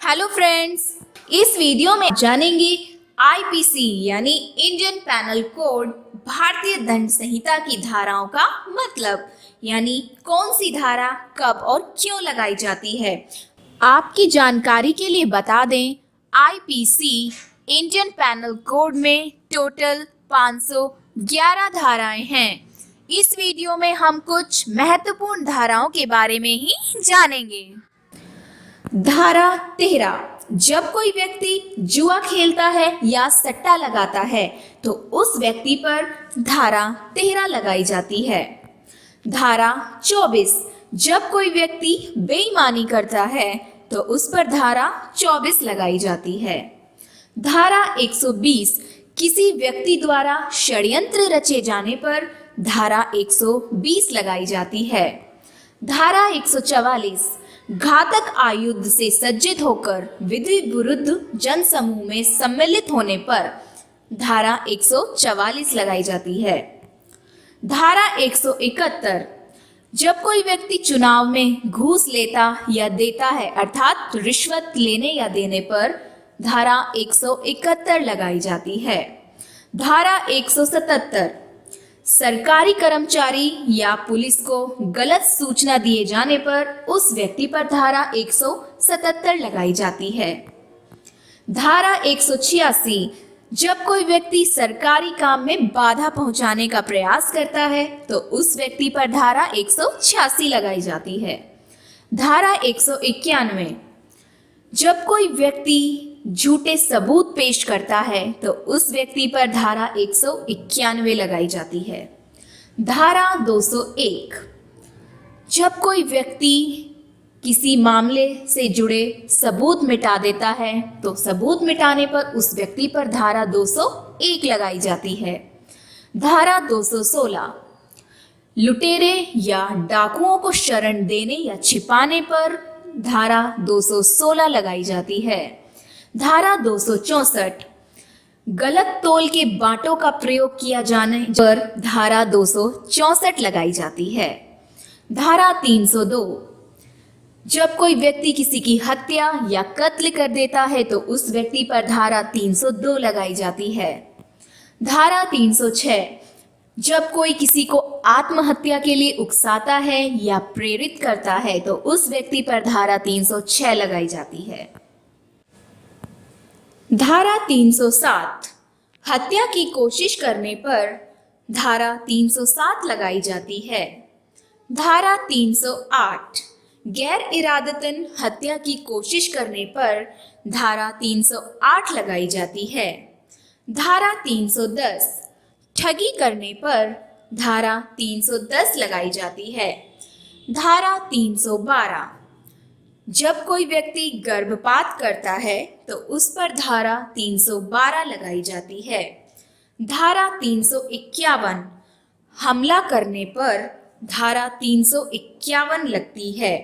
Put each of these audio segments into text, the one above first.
Hello friends, इस video में जानेंगे आईपीसी यानी इंडियन पैनल कोड भारतीय दंड संहिता की धाराओं का मतलब यानी कौन सी धारा कब और क्यों लगाई जाती है। आपकी जानकारी के लिए बता दें, आईपीसी इंडियन पैनल कोड में टोटल 511 धाराएं हैं। इस वीडियो में हम कुछ महत्वपूर्ण धाराओं के बारे में ही जानेंगे। धारा 13, जब कोई व्यक्ति जुआ खेलता है या सट्टा लगाता है तो उस व्यक्ति पर धारा 13 लगाई जाती है। धारा 24, जब कोई व्यक्ति बेईमानी करता है तो उस पर धारा 24 लगाई जाती है। धारा 120, किसी व्यक्ति द्वारा षड्यंत्र रचे जाने पर धारा 120 लगाई जाती है। धारा 144, घातक आयुध से सज्जित होकर विधि विरुद्ध जनसमूह में सम्मिलित होने पर धारा 144 लगाई जाती है। धारा 171, जब कोई व्यक्ति चुनाव में घूस लेता या देता है अर्थात रिश्वत लेने या देने पर धारा 171 लगाई जाती है। धारा 177, सरकारी कर्मचारी या पुलिस को गलत सूचना दिए जाने पर उस व्यक्ति पर धारा 177 लगाई जाती है। धारा 186, जब कोई व्यक्ति सरकारी काम में बाधा पहुंचाने का प्रयास करता है तो उस व्यक्ति पर धारा 186 लगाई जाती है। धारा 191, जब कोई व्यक्ति झूठे सबूत पेश करता है तो उस व्यक्ति पर धारा 191 लगाई जाती है। धारा 201, जब कोई व्यक्ति किसी मामले से जुड़े सबूत मिटा देता है तो सबूत मिटाने पर उस व्यक्ति पर धारा 201 लगाई जाती है। धारा 216, लुटेरे या डाकुओं को शरण देने या छिपाने पर धारा 216 लगाई जाती है। धारा 264, गलत तोल के बांटों का प्रयोग किया जाने पर धारा 264 लगाई जाती है। धारा 302, जब कोई व्यक्ति किसी की हत्या या कत्ल कर देता है तो उस व्यक्ति पर धारा 302 लगाई जाती है। धारा 306, जब कोई किसी को आत्महत्या के लिए उकसाता है या प्रेरित करता है तो उस व्यक्ति पर धारा 306 लगाई जाती है। धारा 307, हत्या की कोशिश करने पर धारा 307 लगाई जाती है। धारा 308, गैर इरादतन हत्या की कोशिश करने पर धारा 308 लगाई जाती है। धारा 310, ठगी करने पर धारा 310 लगाई जाती है। धारा 312, जब कोई व्यक्ति गर्भपात करता है तो उस पर धारा 312 लगाई जाती है। धारा 351, हमला करने पर धारा 351 लगती है।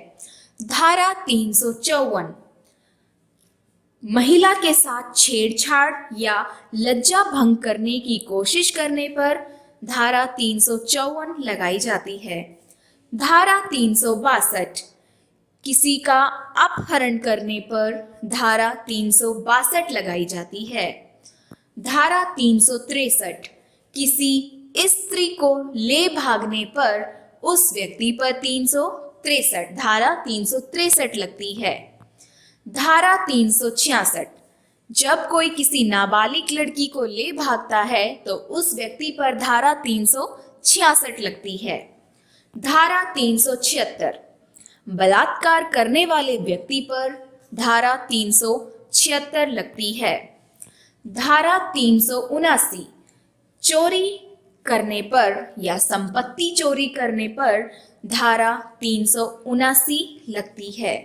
धारा 354, महिला के साथ छेड़छाड़ या लज्जा भंग करने की कोशिश करने पर धारा 354 लगाई जाती है। धारा 362, किसी का अपहरण करने पर धारा 362 लगाई जाती है। धारा 363, किसी स्त्री को ले भागने पर उस व्यक्ति पर 363 धारा 363 लगती है। धारा 366, जब कोई किसी नाबालिग लड़की को ले भागता है तो उस व्यक्ति पर धारा 366 लगती है। धारा 376, बलात्कार करने वाले व्यक्ति पर धारा 376 लगती है। धारा 379, चोरी करने पर या संपत्ति चोरी करने पर धारा 379 लगती है।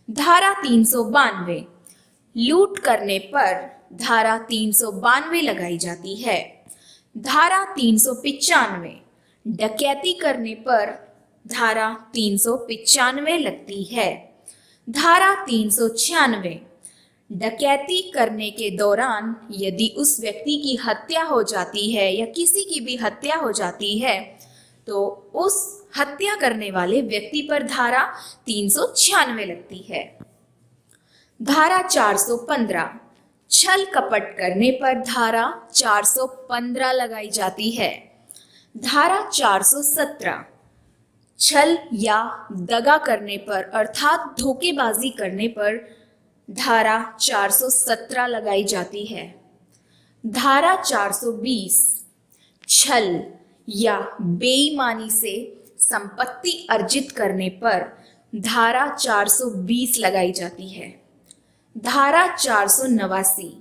धारा 392, लूट करने पर धारा 392 लगाई जाती है। धारा 395, डकैती करने पर धारा 395 लगती है। धारा 396, डकैती करने के दौरान यदि उस व्यक्ति की हत्या हो जाती है या किसी की भी हत्या हो जाती है तो उस हत्या करने वाले व्यक्ति पर धारा 396 लगती है। धारा 415, छल कपट करने पर धारा 415 लगाई जाती है। धारा 417, छल या दगा करने पर अर्थात धोखेबाजी करने पर धारा 417 लगाई जाती है। धारा 420, छल या बेईमानी से संपत्ति अर्जित करने पर धारा 420 लगाई जाती है। धारा 489,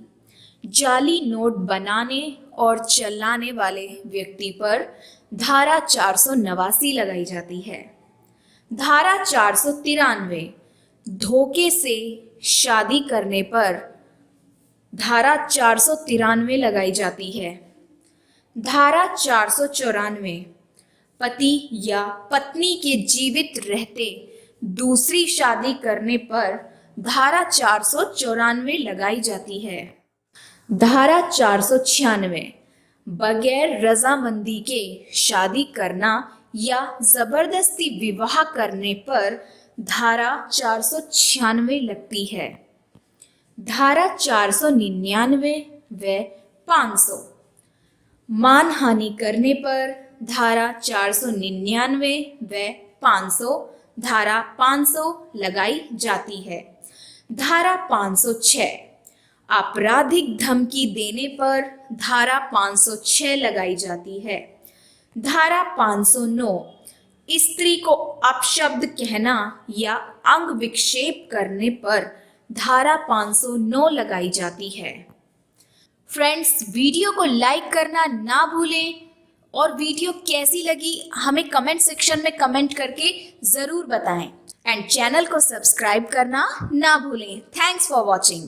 जाली नोट बनाने और चलाने वाले व्यक्ति पर धारा 489 लगाई जाती है। धारा 493, धोखे से शादी करने पर धारा 493 लगाई जाती है। धारा 494, पति या पत्नी के जीवित रहते दूसरी शादी करने पर धारा 494 लगाई जाती है। धारा 496, बगैर रजामंदी के शादी करना या जबरदस्ती विवाह करने पर धारा 496 लगती है। धारा 499 व 500, मानहानि करने पर धारा 499 व 500 धारा 500 लगाई जाती है। धारा 506, आपराधिक धमकी देने पर धारा 506 लगाई जाती है। धारा 509, स्त्री को अपशब्द कहना या अंग विक्षेप करने पर धारा 509 लगाई जाती है। फ्रेंड्स, वीडियो को लाइक करना ना भूलें और वीडियो कैसी लगी हमें कमेंट सेक्शन में कमेंट करके ज़रूर बताएं एंड चैनल को सब्सक्राइब करना ना भूलें। Thanks for watching.